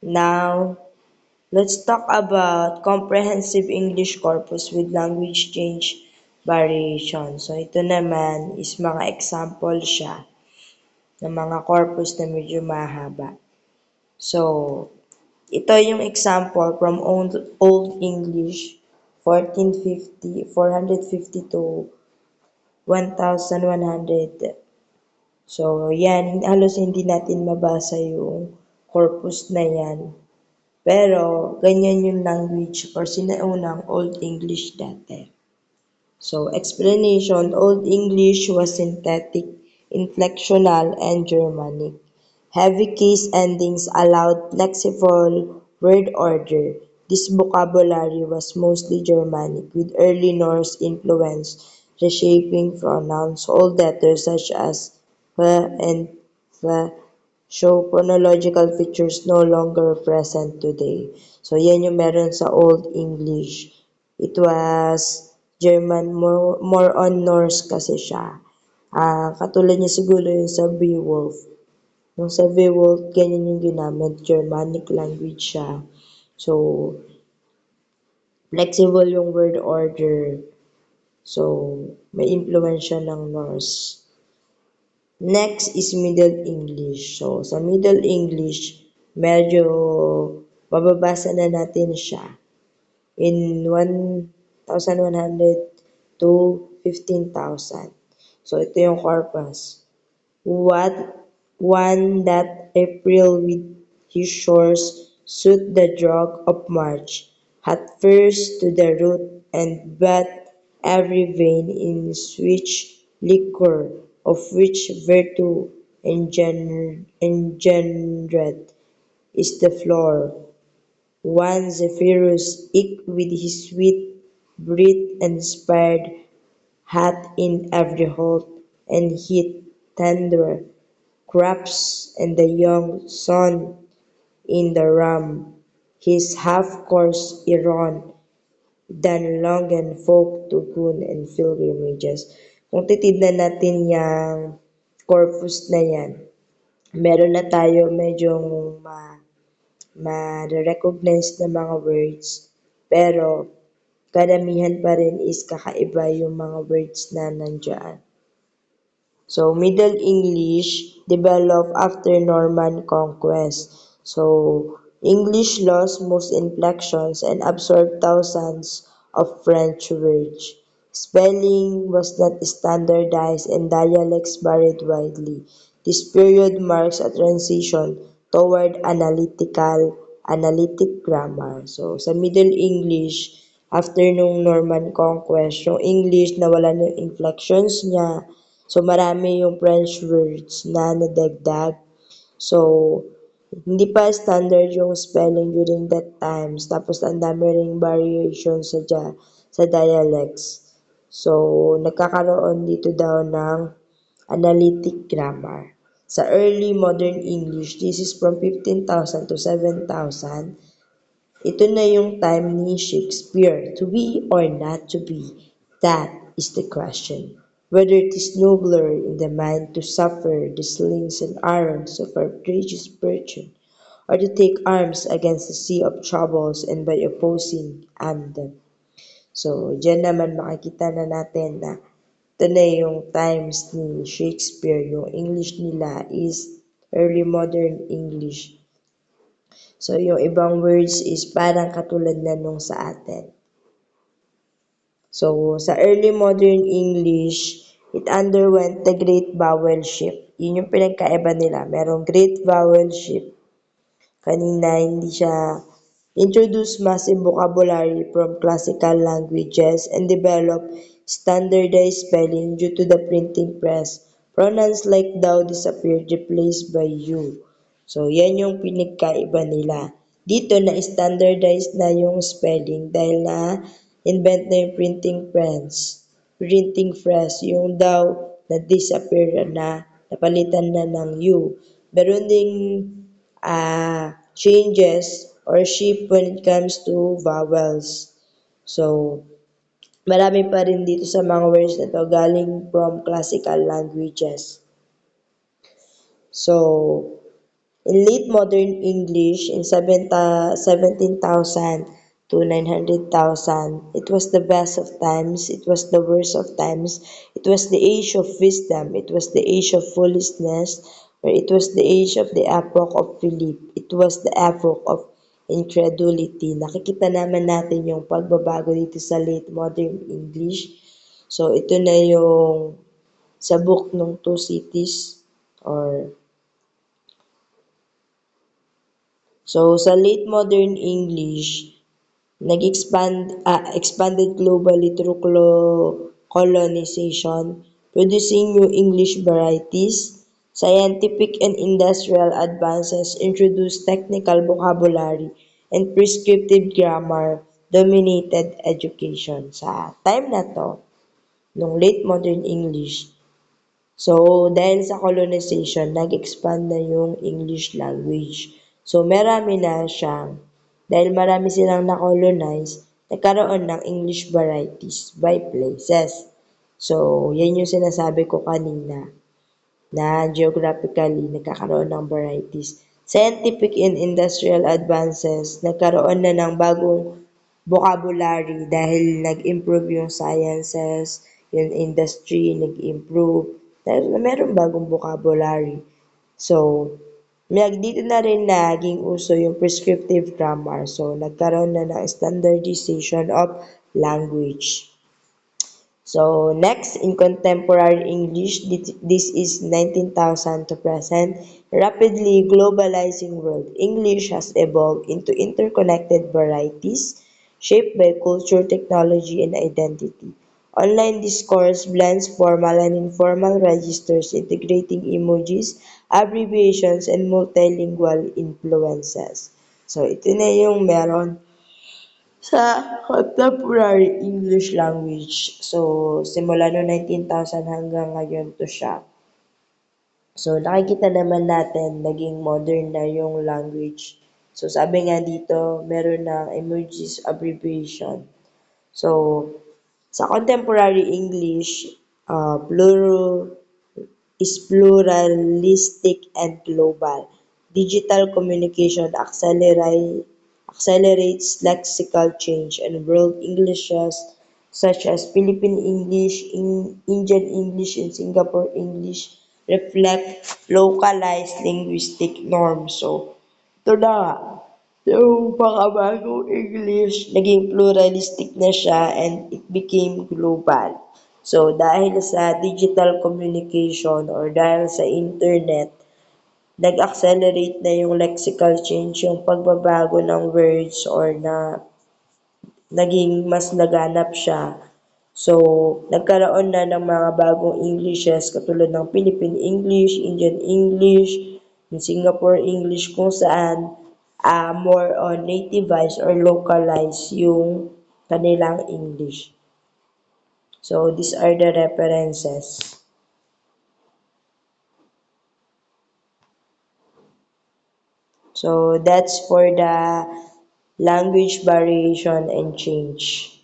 Now, let's talk about comprehensive English corpus with language change variation. So, ito naman is mga example siya ng mga corpus na medyo mahaba. So, ito yung example from Old English 450 to 1100. So, yan, halos hindi natin mabasa yung corpus na yan. Pero, ganyan yung language or sinaunang Old English dati. So, explanation, Old English was synthetic, inflectional, and Germanic. Heavy case endings allowed flexible word order. This vocabulary was mostly Germanic, with early Norse influence reshaping pronouns. Old letters such as and the show chronological features no longer present today. So, yan yung meron sa Old English. It was German, more on Norse kasi siya. Katulad niya siguro yung sa Beowulf. Yung sa Beowulf, ganyan yung ginamit. Germanic language siya. So, flexible yung word order. So, may influence siya ng Norse. Next is Middle English. So, sa Middle English, medyo mababasa na natin siya in 1,100 to 15,000. So, ito yung corpus. What one that April with his shores suit the drug of March, hath first to the root and bat every vein in which liquor, of which virtue engendered is the floor. One Zephyrus, eke with his sweet breath inspired, hath in every halt and heat tender crops, and the young sun in the ram, his half-course Iran, than longen folk to boon and pilgrimages. Kung titignan natin yung corpus na yan, meron na tayo medyo ma-recognize na mga words, pero karamihan pa rin is kakaiba yung mga words na nandiyan. So, Middle English developed after Norman conquest. So, English lost most inflections and absorbed thousands of French words. Spelling was not standardized and dialects varied widely. This period marks a transition toward analytic grammar. So, sa Middle English, after nung Norman conquest, yung English nawala na yung inflections niya. So, marami yung French words na nadagdag. So, hindi pa standard yung spelling during that times. Tapos, ang dami ring variation sa dialects. So, nagkakaroon dito daw ng analytic grammar. Sa early modern English, this is from 15,000 to 7,000. Ito na yung time ni Shakespeare. To be or not to be, that is the question. Whether it is nobler in the mind to suffer the slings and arrows of outrageous fortune, or to take arms against the sea of troubles and by opposing them. So, dyan naman makikita na natin na ito na yung times ni Shakespeare. Yung English nila is early modern English. So, yung ibang words is parang katulad na nung sa atin. So, sa early modern English, it underwent the Great Vowel Shift. Yun yung pinagkaiba nila. Merong Great Vowel Shift. Kanina, hindi siya introduced massive vocabulary from classical languages and developed standardized spelling due to the printing press. Pronouns like thou disappeared, replaced by you. So, yan yung pinagkaiba nila. Dito na standardized na yung spelling dahil na-invent na yung printing press, yung daw na-disappear na, napalitan na ng you. Meron ding changes or shift when it comes to vowels. So, marami pa rin dito sa mga words na to galing from classical languages. So, In late modern English, in 17,000 to 900,000, it was the best of times, it was the worst of times, it was the age of wisdom, it was the age of foolishness, or it was the age of the epoch of Philip, it was the epoch of incredulity. Nakikita naman natin yung pagbabago dito sa late modern English. So, ito na yung sa book ng Two Cities or so sa late modern English, expanded globally through colonization, producing new English varieties, scientific and industrial advances introduced technical vocabulary, and prescriptive grammar dominated education. Sa time na to, nung late modern English, so, dahil sa colonization, nag-expand na yung English language. So, marami na siyang, dahil marami silang na-colonize, nagkaroon ng English varieties by places. So, yan yung sinasabi ko kanina na geographically nagkakaroon ng varieties. Scientific and industrial advances, nagkaroon na ng bagong vocabulary dahil nag-improve yung sciences, yung industry nag-improve, dahil meron bagong vocabulary. So, dito na rin naging uso yung prescriptive grammar. So, nagkaroon na ng standardization of language. So next, in contemporary English, this is 19,000 to present, rapidly globalizing world. English has evolved into interconnected varieties shaped by culture, technology, and identity. Online discourse blends formal and informal registers, integrating emojis, abbreviations, and multilingual influences. So, ito na yung meron sa contemporary English language. So, simula no 19,000 hanggang ngayon to siya. So, nakikita naman natin naging modern na yung language. So, sabi nga dito, meron ng emojis abbreviation. So, sa contemporary English, plural is pluralistic and global. Digital communication accelerates lexical change, and world Englishes such as Philippine English, Indian English, and Singapore English reflect localized linguistic norms. So, ito na nga, yung makabagong English, naging pluralistic na siya and it became global. So, dahil sa digital communication or dahil sa internet, nag-accelerate na yung lexical change, yung pagbabago ng words or na naging mas laganap siya. So, nagkaroon na ng mga bagong Englishes katulad ng Philippine English, Indian English, Singapore English kung saan more on nativized or localized yung kanilang English. So, these are the references. So, that's for the language variation and change.